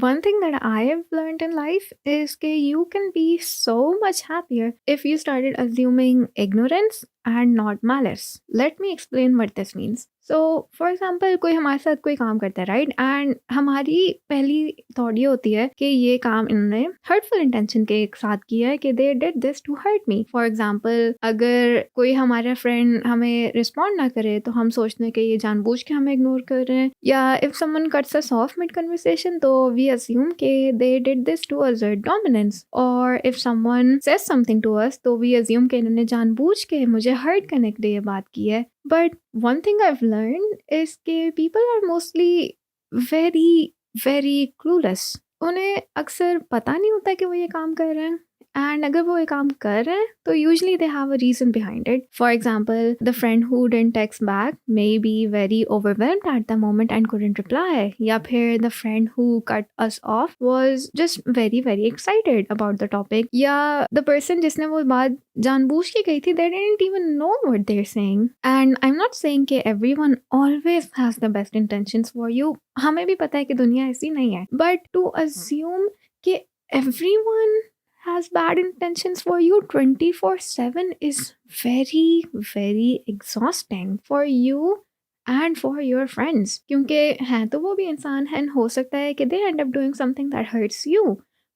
One thing that I have learned in life is that you can be so much happier if you started assuming ignorance and not malice. Let me explain what this means. So, for example, कोई हमारे साथ कोई काम करता है, right? And हमारी पहली thought ये होती है कि ये काम इन्होंने हर्टफुल इंटेंशन के साथ किया है, कि they did this to hurt me. For example, अगर कोई हमारा फ्रेंड हमें रिस्पॉन्ड ना करे तो हम सोचते हैं कि ये जानबूझ के हमें इग्नोर कर रहे हैं, या if someone cuts us of mid conversation तो वी assume कि they did this to assert dominance, or if someone says something to us तो we assume कि इन्होंने जानबूझ के मुझे hurt करने के लिए ये बात की है। But one thing I've learned is कि people are mostly very very clueless। उन्हें अक्सर पता नहीं होता कि वो ये काम कर रहे हैं, एंड अगर वो ये काम कर रहे हैं तो usually they have a reason behind it. For example, the friend who didn't text back may be very overwhelmed at the moment and couldn't reply, या फिर the friend who cut us off was just very very excited about the topic, या the person जिसने वो बात जानबूझ के कही थी they didn't even know what they are saying. And I am not saying कि everyone always has the best intentions for you. हमें भी पता है कि दुनिया ऐसी नहीं है, बट टू अज्यूम कि everyone has bad intentions for you 24/7 is very very exhausting for you and for your friends, क्योंकि हैं तो वो भी इंसान हैं, हो सकता है कि they end up doing something that hurts you,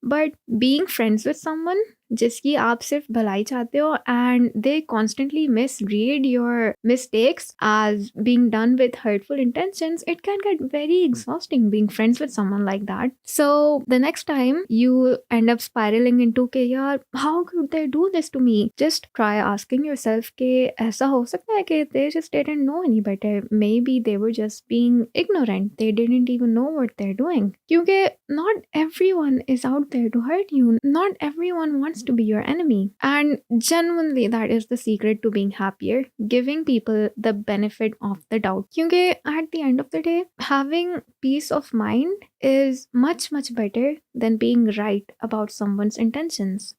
but being friends with someone जिसकी आप सिर्फ भलाई चाहते हो and they constantly misread your mistakes as being done with hurtful intentions, it can get very exhausting being friends with someone like that. So the next time you end up spiraling into कि यार how could they do this to me, just try asking yourself कि ऐसा हो सकता है कि they just didn't know any better, maybe they were just being ignorant, they didn't even know what they're doing, क्योंकि not everyone is out there to hurt you, not everyone wants to be your enemy, and genuinely that is the secret to being happier, giving people the benefit of the doubt, क्योंकि at the end of the day having peace of mind is much much better than being right about someone's intentions.